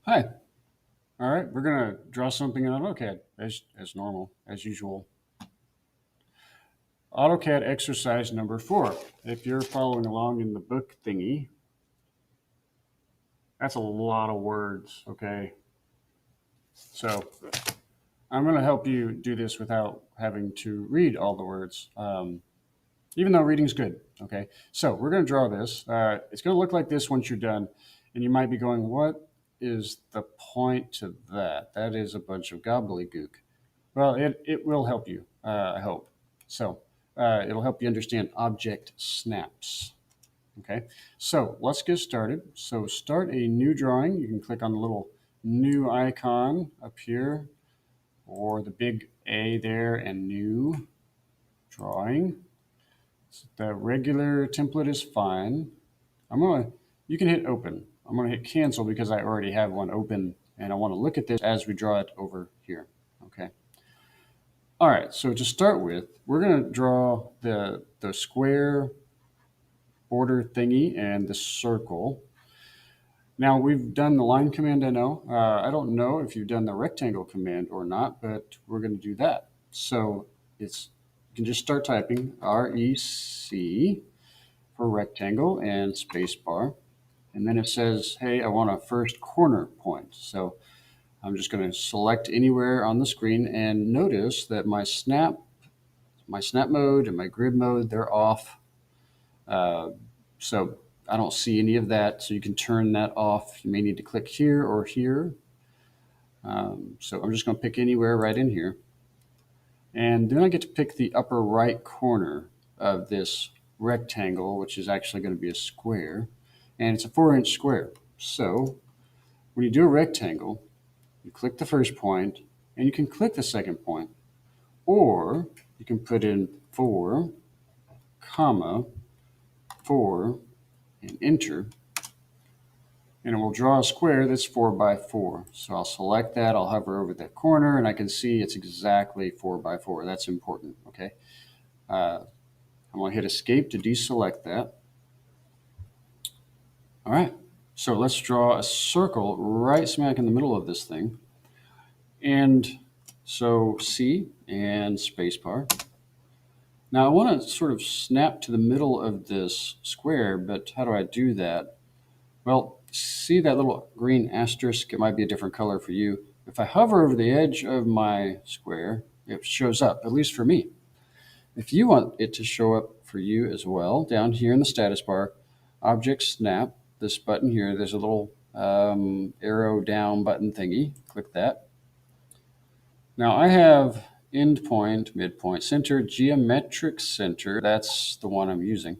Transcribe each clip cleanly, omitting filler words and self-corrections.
Hi. All right, we're going to draw something in Autocad as normal, as usual. Autocad exercise number 4. If you're following along in the book thingy, that's a lot of words, okay? So I'm going to help you do this without having to read all the words, even though reading's good, okay? So we're going to draw this. It's going to look like this once you're done, and you might be going, what is the point to that? That is a bunch of gobbledygook. Well, it will help you, I hope. So it'll help you understand object snaps. Okay, so let's get started. So start a new drawing. You can click on the little new icon up here or the big A there and new drawing. So the regular template is fine. You can hit open. I'm gonna hit cancel because I already have one open and I want to look at this as we draw it over here. Okay. All right, so to start with, we're going to draw the square border thingy and the circle. Now, we've done the line command, I know. I don't know if you've done the rectangle command or not, but we're going to do that. So you can just start typing REC for rectangle and spacebar. And then it says, hey, I want a first corner point. So I'm just going to select anywhere on the screen and notice that my snap mode and my grid mode, they're off. So I don't see any of that. So you can turn that off. You may need to click here or here. So I'm just going to pick anywhere right in here. And then I get to pick the upper right corner of this rectangle, which is actually going to be a square. And it's a 4-inch square. So when you do a rectangle, you click the first point and you can click the second point. Or you can put in 4, comma, 4, and enter, and it will draw a square that's 4 by 4. So I'll select that, I'll hover over that corner, and I can see it's exactly 4 by 4. That's important, okay? I'm going to hit escape to deselect that. All right, so let's draw a circle right smack in the middle of this thing. And so C and spacebar. Now I want to sort of snap to the middle of this square, but how do I do that? Well, see that little green asterisk? It might be a different color for you. If I hover over the edge of my square, it shows up, at least for me. If you want it to show up for you as well, down here in the status bar, Object Snap, this button here, there's a little arrow down button thingy. Click that. Now I have endpoint, midpoint, center, geometric center. That's the one I'm using.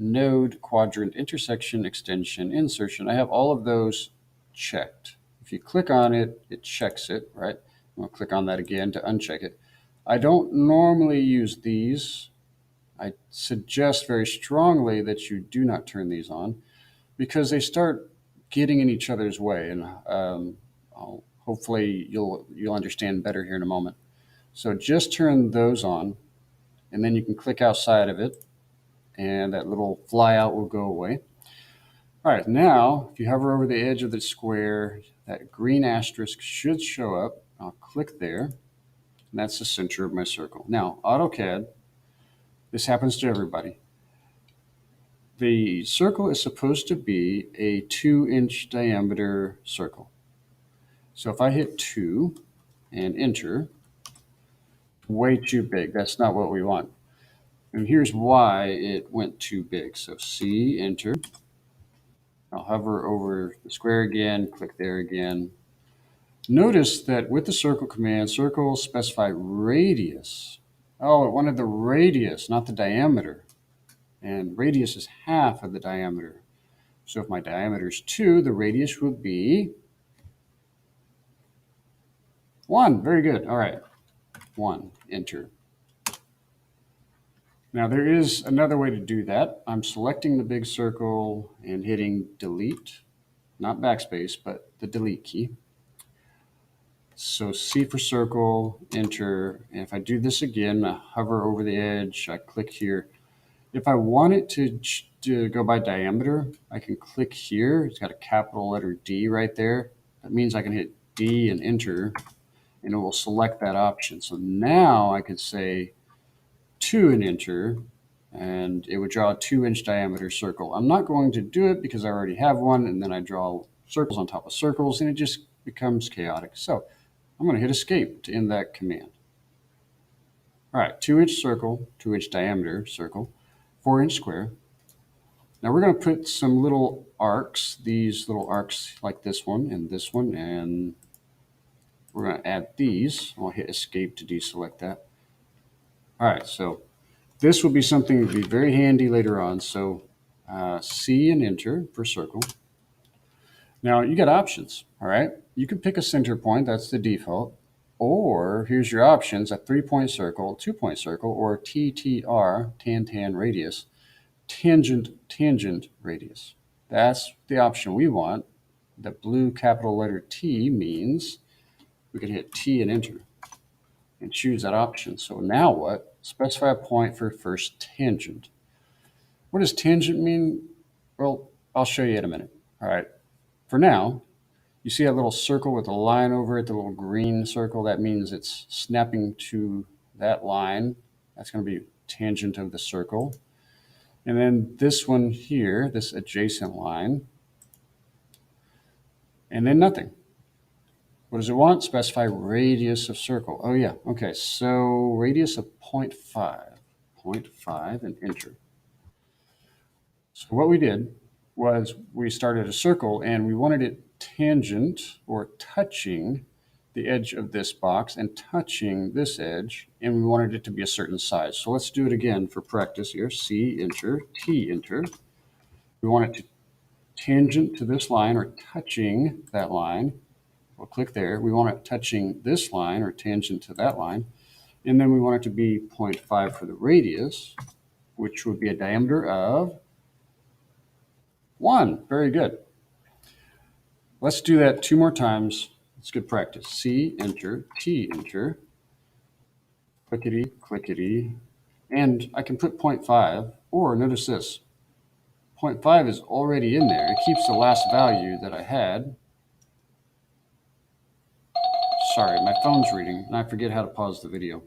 Node, quadrant, intersection, extension, insertion. I have all of those checked. If you click on it, it checks it, right? I'm going to click on that again to uncheck it. I don't normally use these. I suggest very strongly that you do not turn these on because they start getting in each other's way, and hopefully you'll understand better here in a moment. So just turn those on, and then you can click outside of it, and that little flyout will go away. All right, now if you hover over the edge of the square, that green asterisk should show up. I'll click there, and that's the center of my circle. Now, AutoCAD, this happens to everybody. The circle is supposed to be a 2-inch diameter circle. So if I hit 2 and enter, way too big. That's not what we want. And here's why it went too big. So C, enter. I'll hover over the square again, click there again. Notice that with the circle command, circle specify radius. Oh, it wanted the radius, not the diameter. And radius is half of the diameter. So if my diameter is 2, the radius would be 1. Very good. All right. 1. Enter. Now there is another way to do that. I'm selecting the big circle and hitting delete, not backspace, but the delete key. So C for circle, enter. And if I do this again, I hover over the edge, I click here. If I want it to go by diameter, I can click here. It's got a capital letter D right there. That means I can hit D and enter, and it will select that option. So now I could say 2 and enter, and it would draw a 2-inch diameter circle. I'm not going to do it because I already have one, and then I draw circles on top of circles, and it just becomes chaotic. So I'm going to hit escape to end that command. All right, 2-inch circle, 2-inch diameter circle, 4-inch square. Now we're going to put some little arcs, these little arcs like this one, and we're going to add these. I'll hit escape to deselect that. All right, so this will be something that will be very handy later on. So C and enter for circle. Now you got options, all right? You can pick a center point, that's the default. Or here's your options, a 3-point circle, 2-point circle, or TTR, tan radius, tangent radius. That's the option we want. The blue capital letter T means we can hit T and enter and choose that option. So now what? Specify a point for first tangent. What does tangent mean? Well, I'll show you in a minute. All right. For now, you see that little circle with a line over it, the little green circle? That means it's snapping to that line. That's going to be tangent of the circle. And then this one here, this adjacent line, and then nothing. What does it want? Specify radius of circle. Oh yeah, okay, so radius of 0.5, 0.5 and enter. So what we did was we started a circle and we wanted it tangent or touching the edge of this box and touching this edge, and we wanted it to be a certain size. So let's do it again for practice here. C, enter, T, enter. We want it to tangent to this line or touching that line. We'll click there. We want it touching this line or tangent to that line. And then we want it to be 0.5 for the radius, which would be a diameter of 1. Very good. Let's do that 2 more times. It's good practice. C, enter, T, enter, clickety, clickety, and I can put 0.5, or notice this, 0.5 is already in there. It keeps the last value that I had. Sorry, my phone's reading, and I forget how to pause the video.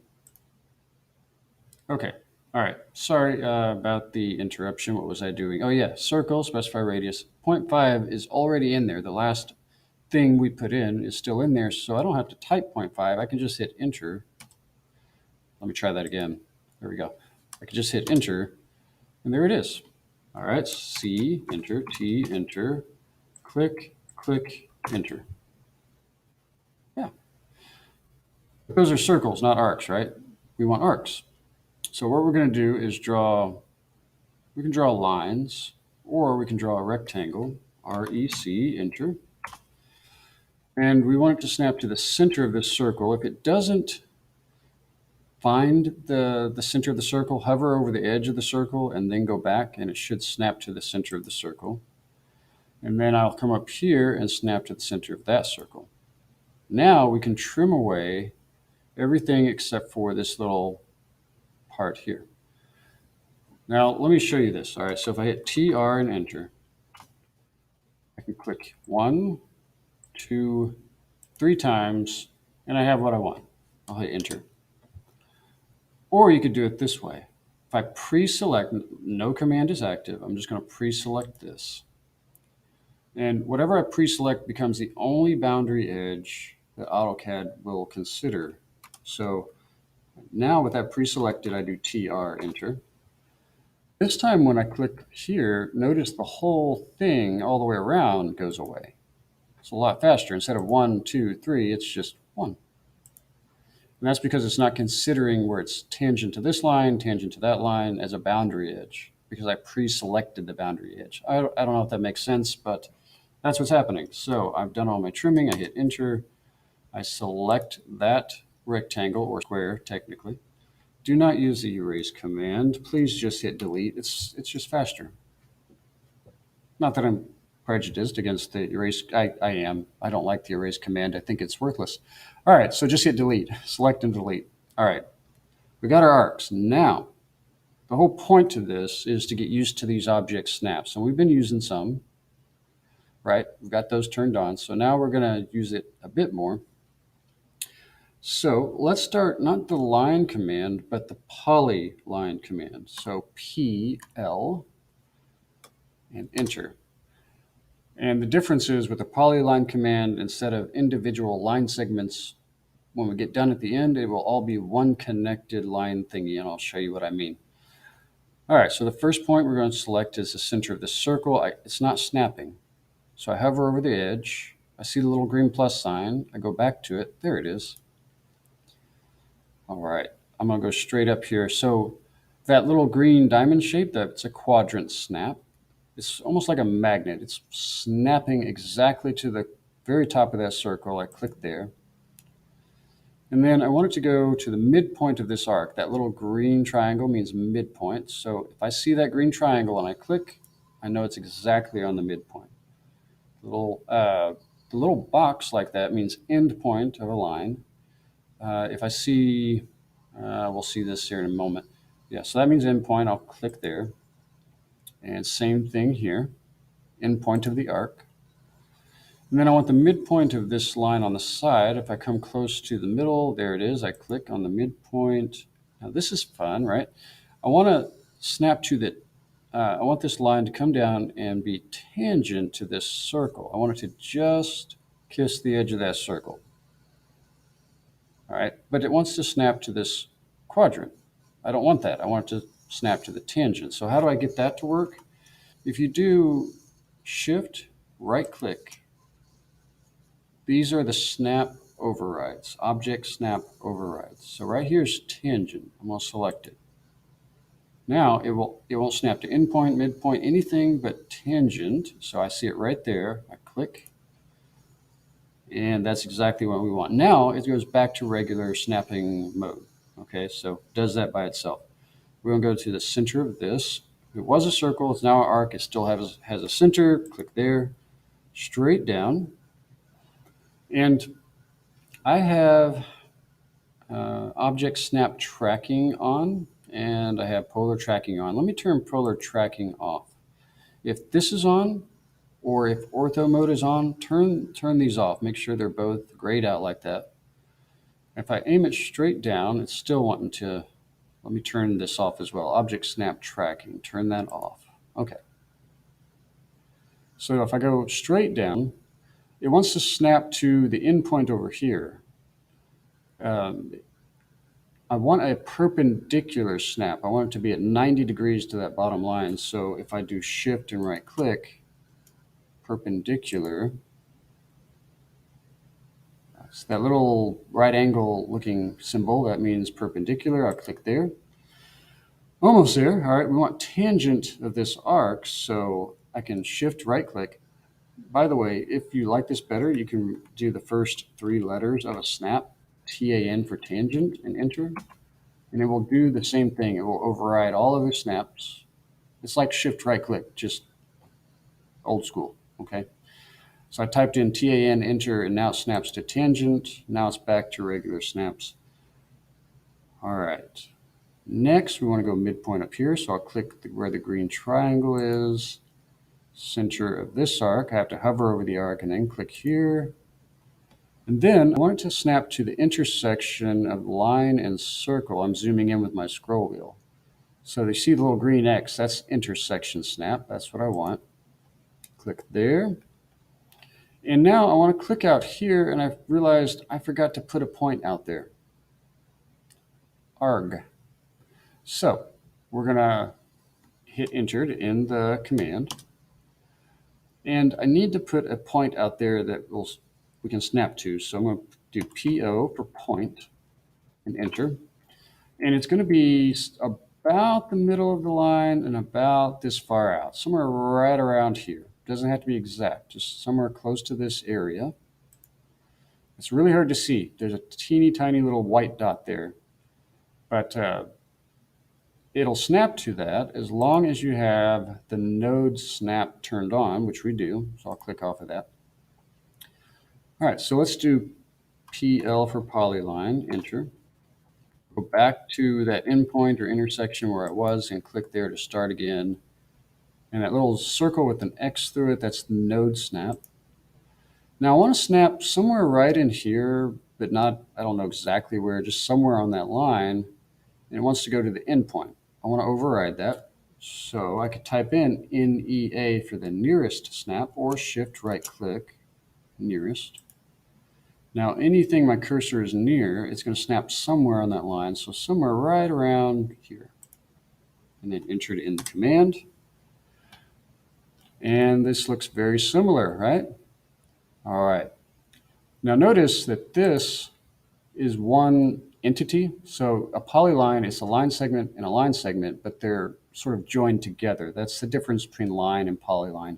Okay, all right. Sorry about the interruption. What was I doing? Oh yeah, circle, specify radius. 0.5 is already in there. The last thing we put in is still in there, so I don't have to type 0.5. I can just hit enter. Let me try that again. There we go. I can just hit enter, and there it is. All right, C, enter, T, enter, click, click, enter. Yeah. Those are circles, not arcs, right? We want arcs. So what we're going to do is we can draw lines, or we can draw a rectangle, REC, enter. And we want it to snap to the center of this circle. If it doesn't find the center of the circle, hover over the edge of the circle and then go back, and it should snap to the center of the circle. And then I'll come up here and snap to the center of that circle. Now we can trim away everything except for this little part here. Now let me show you this. All right, so if I hit TR and enter, I can click 1, 2, 3 times, and I have what I want. I'll hit enter. Or you could do it this way. If I pre-select, no command is active, I'm just going to pre-select this. And whatever I pre-select becomes the only boundary edge that AutoCAD will consider. So now with that pre-selected, I do TR, enter. This time when I click here, notice the whole thing all the way around goes away. It's a lot faster. Instead of 1, 2, 3, it's just 1. And that's because it's not considering where it's tangent to this line, tangent to that line as a boundary edge, because I pre-selected the boundary edge. I don't know if that makes sense, but that's what's happening. So I've done all my trimming. I hit enter. I select that rectangle or square, technically. Do not use the erase command. Please just hit delete. It's just faster. Not that I'm prejudiced against the erase. I am. I don't like the erase command. I think it's worthless. All right, so just hit delete. Select and delete. All right, we got our arcs. Now, the whole point to this is to get used to these object snaps. And we've been using some. right? We've got those turned on. So now we're going to use it a bit more. So let's start not the line command, but the polyline command. So PL and enter. And the difference is with the polyline command, instead of individual line segments, when we get done at the end, it will all be one connected line thingy, and I'll show you what I mean. All right, so the first point we're going to select is the center of the circle. It's not snapping. So I hover over the edge. I see the little green plus sign. I go back to it. There it is. All right, I'm going to go straight up here. So that little green diamond shape, that's a quadrant snap. It's almost like a magnet. It's snapping exactly to the very top of that circle. I click there. And then I want it to go to the midpoint of this arc. That little green triangle means midpoint. So if I see that green triangle and I click, I know it's exactly on the midpoint. The little box like that means end point of a line. If I see, we'll see this here in a moment. Yeah, so that means end point. I'll click there. And same thing here, end point of the arc. And then I want the midpoint of this line on the side. If I come close to the middle, there it is. I click on the midpoint. Now this is fun, right? I want to snap to the, I want this line to come down and be tangent to this circle. I want it to just kiss the edge of that circle. All right, but it wants to snap to this quadrant. I don't want that. I want it to snap to the tangent. So how do I get that to work? If you do Shift, right click, these are the snap overrides, object snap overrides. So right here is tangent. I'm going to select it. Now it won't snap to endpoint, midpoint, anything but tangent. So I see it right there. I click, and that's exactly what we want. Now it goes back to regular snapping mode. Okay, so it does that by itself. We're going to go to the center of this. It was a circle. It's now an arc. It still has a center. Click there, straight down. And I have object snap tracking on, and I have polar tracking on. Let me turn polar tracking off. If this is on, or if ortho mode is on, turn these off. Make sure they're both grayed out like that. If I aim it straight down, it's still wanting to, let me turn this off as well. Object snap tracking, turn that off. Okay. So if I go straight down, it wants to snap to the endpoint over here. I want a perpendicular snap. I want it to be at 90 degrees to that bottom line. So if I do Shift and right click, perpendicular, it's that little right angle looking symbol, that means perpendicular. I'll click there. Almost there. All right, we want tangent of this arc, so I can Shift right click. By the way, if you like this better, you can do the first 3 letters of a snap, TAN for tangent, and enter. And it will do the same thing. It will override all other snaps. It's like Shift right click, just old school, okay? So I typed in TAN, enter, and now it snaps to tangent. Now it's back to regular snaps. All right. Next, we want to go midpoint up here. So I'll click where the green triangle is. Center of this arc. I have to hover over the arc and then click here. And then I want it to snap to the intersection of line and circle. I'm zooming in with my scroll wheel. So you see the little green X, that's intersection snap. That's what I want. Click there. And now I want to click out here, and I've realized I forgot to put a point out there. Arg. So we're going to hit enter to end the command. And I need to put a point out there that we can snap to. So I'm going to do PO for point and enter. And it's going to be about the middle of the line and about this far out, somewhere right around here. Doesn't have to be exact, just somewhere close to this area. It's really hard to see. There's a teeny tiny little white dot there, but it'll snap to that as long as you have the node snap turned on, which we do. So I'll click off of that. All right, so let's do PL for polyline, enter. Go back to that endpoint or intersection where it was and click there to start again. And that little circle with an X through it, that's the node snap. Now I want to snap somewhere right in here, but not, I don't know exactly where, just somewhere on that line. And it wants to go to the endpoint. I want to override that. So I could type in NEA for the nearest snap, or shift right click, nearest. Now anything my cursor is near, it's going to snap somewhere on that line. So somewhere right around here. And then enter it in the command. And this looks very similar, right? All right. Now notice that this is one entity. So a polyline is a line segment and a line segment, but they're sort of joined together. That's the difference between line and polyline.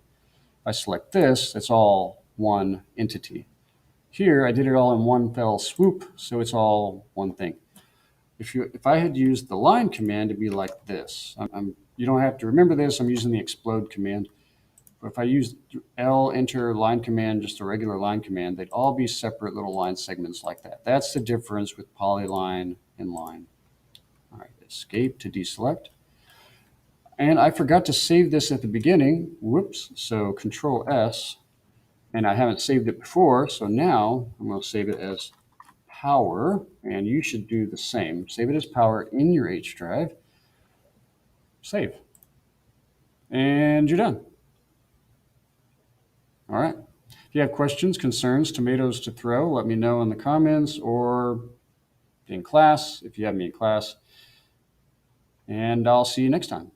If I select this, it's all one entity. Here, I did it all in one fell swoop, so it's all one thing. If I had used the line command, it'd be like this. You don't have to remember this. I'm using the explode command. But if I use L enter line command, just a regular line command, they'd all be separate little line segments like that. That's the difference with polyline and line. All right, escape to deselect. And I forgot to save this at the beginning. Whoops. So Control S. And I haven't saved it before. So now I'm going to save it as power. And you should do the same. Save it as power in your H drive. Save. And you're done. All right. If you have questions, concerns, tomatoes to throw, let me know in the comments or in class, if you have me in class. And I'll see you next time.